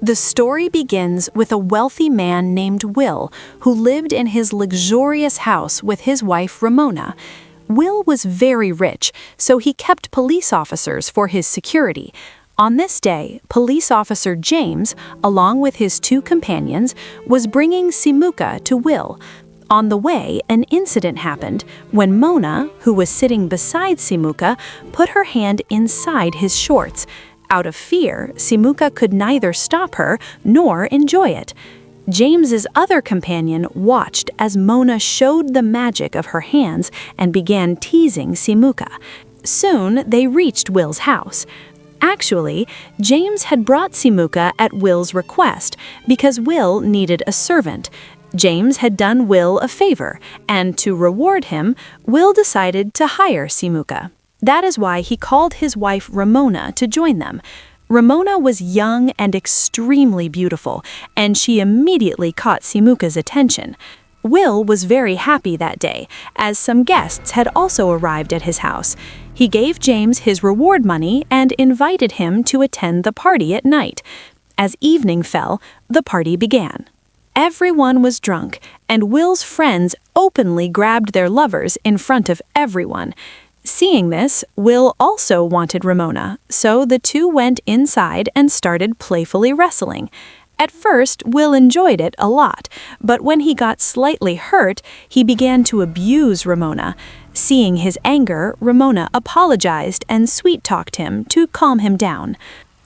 The story begins with a wealthy man named Will who lived in his luxurious house with his wife Ramona. Will was very rich, so he kept police officers for his security. On this day, police officer James, along with his two companions, was bringing Simuka to Will. On the way, an incident happened when Mona, who was sitting beside Simuka, put her hand inside his shorts. Out of fear, Simuka could neither stop her nor enjoy it. James's other companion watched as Mona showed the magic of her hands and began teasing Simuka. Soon, they reached Will's house. Actually, James had brought Simuka at Will's request because Will needed a servant. James had done Will a favor, and to reward him, Will decided to hire Simuka. That is why he called his wife Ramona to join them. Ramona was young and extremely beautiful, and she immediately caught Simuka's attention. Will was very happy that day, as some guests had also arrived at his house. He gave James his reward money and invited him to attend the party at night. As evening fell, the party began. Everyone was drunk, and Will's friends openly grabbed their lovers in front of everyone. Seeing this, Will also wanted Ramona, so the two went inside and started playfully wrestling. At first, Will enjoyed it a lot, but when he got slightly hurt, he began to abuse Ramona. Seeing his anger, Ramona apologized and sweet-talked him to calm him down.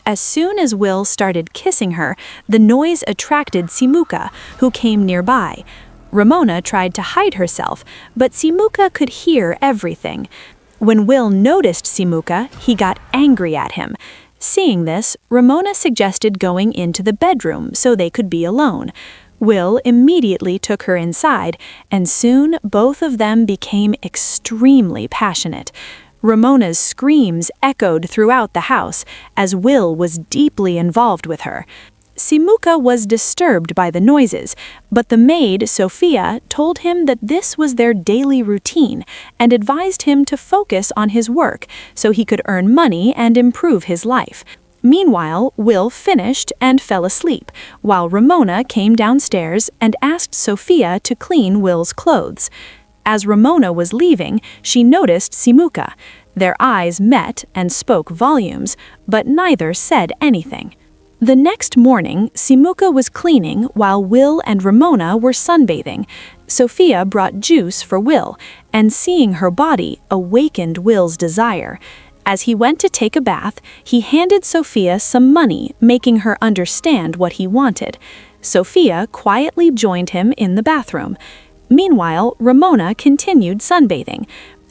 As soon as Will started kissing her, the noise attracted Simuka, who came nearby. Ramona tried to hide herself, but Simuka could hear everything. When Will noticed Simuka, he got angry at him. Seeing this, Ramona suggested going into the bedroom so they could be alone. Will immediately took her inside, and soon both of them became extremely passionate. Ramona's screams echoed throughout the house, as Will was deeply involved with her. Simuka was disturbed by the noises, but the maid, Sophia, told him that this was their daily routine and advised him to focus on his work so he could earn money and improve his life. Meanwhile, Will finished and fell asleep, while Ramona came downstairs and asked Sophia to clean Will's clothes. As Ramona was leaving, she noticed Simuka. Their eyes met and spoke volumes, but neither said anything. The next morning, Simuka was cleaning while Will and Ramona were sunbathing. Sophia brought juice for Will, and seeing her body awakened Will's desire. As he went to take a bath, he handed Sophia some money, making her understand what he wanted. Sophia quietly joined him in the bathroom. Meanwhile, Ramona continued sunbathing.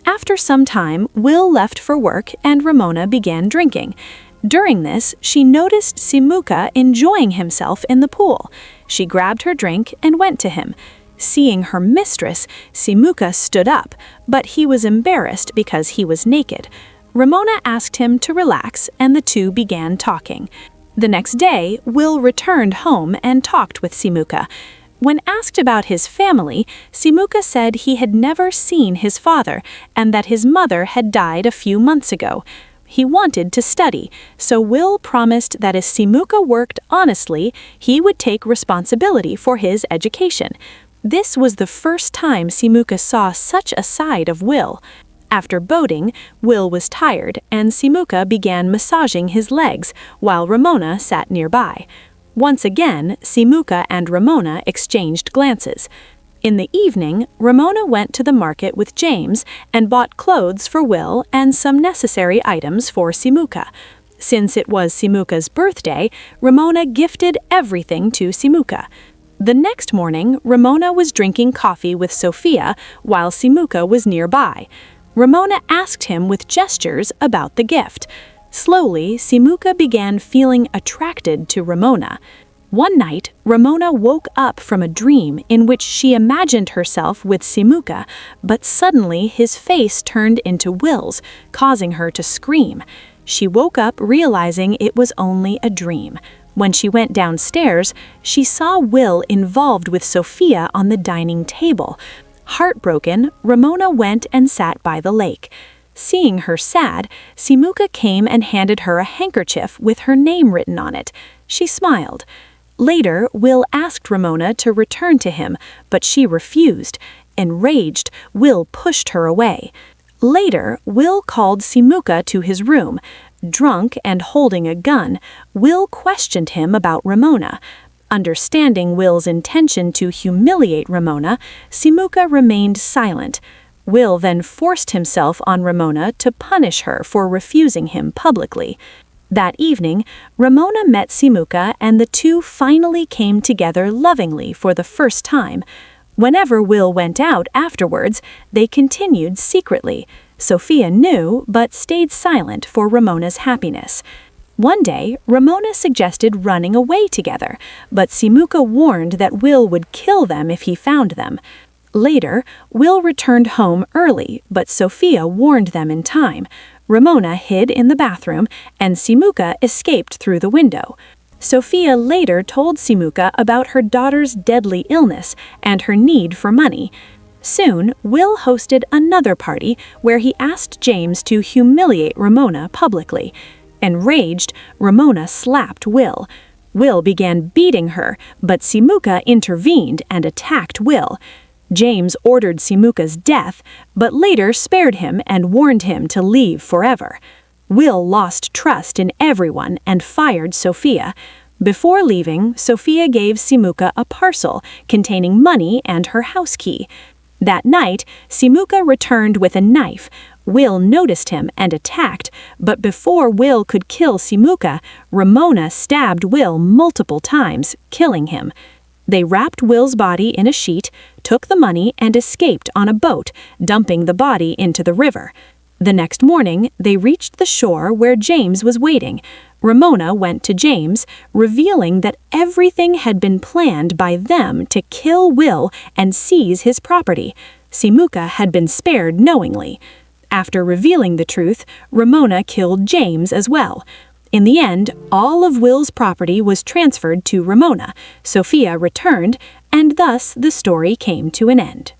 After some time, Will left for work and Ramona began drinking. During this, she noticed Simuka enjoying himself in the pool. She grabbed her drink and went to him. Seeing her mistress, Simuka stood up, but he was embarrassed because he was naked. Ramona asked him to relax, and the two began talking. The next day, Will returned home and talked with Simuka. When asked about his family, Simuka said he had never seen his father and that his mother had died a few months ago. He wanted to study, so Will promised that if Simuka worked honestly, he would take responsibility for his education. This was the first time Simuka saw such a side of Will. After boating, Will was tired, and Simuka began massaging his legs, while Ramona sat nearby. Once again, Simuka and Ramona exchanged glances. In the evening, Ramona went to the market with James and bought clothes for Will and some necessary items for Simuka. Since it was Simuka's birthday, Ramona gifted everything to Simuka. The next morning, Ramona was drinking coffee with Sophia while Simuka was nearby. Ramona asked him with gestures about the gift. Slowly, Simuka began feeling attracted to Ramona. One night, Ramona woke up from a dream in which she imagined herself with Simuka, but suddenly his face turned into Will's, causing her to scream. She woke up realizing it was only a dream. When she went downstairs, she saw Will involved with Sophia on the dining table. Heartbroken, Ramona went and sat by the lake. Seeing her sad, Simuka came and handed her a handkerchief with her name written on it. She smiled. Later, Will asked Ramona to return to him, but she refused. Enraged, Will pushed her away. Later, Will called Simuka to his room. Drunk and holding a gun, Will questioned him about Ramona. Understanding Will's intention to humiliate Ramona, Simuka remained silent. Will then forced himself on Ramona to punish her for refusing him publicly. That evening, Ramona met Simuka and the two finally came together lovingly for the first time. Whenever Will went out afterwards, they continued secretly. Sophia knew, but stayed silent for Ramona's happiness. One day, Ramona suggested running away together, but Simuka warned that Will would kill them if he found them. Later, Will returned home early, but Sophia warned them in time. Ramona hid in the bathroom, and Simuka escaped through the window. Sophia later told Simuka about her daughter's deadly illness and her need for money. Soon, Will hosted another party where he asked James to humiliate Ramona publicly. Enraged, Ramona slapped Will. Will began beating her, but Simuka intervened and attacked Will. James ordered Simuka's death, but later spared him and warned him to leave forever. Will lost trust in everyone and fired Sophia. Before leaving, Sophia gave Simuka a parcel containing money and her house key. That night, Simuka returned with a knife. Will noticed him and attacked, but before Will could kill Simuka, Ramona stabbed Will multiple times, killing him. They wrapped Will's body in a sheet, took the money, and escaped on a boat, dumping the body into the river. The next morning, they reached the shore where James was waiting. Ramona went to James, revealing that everything had been planned by them to kill Will and seize his property. Simuka had been spared knowingly. After revealing the truth, Ramona killed James as well. In the end, all of Will's property was transferred to Ramona. Sophia returned, and thus the story came to an end.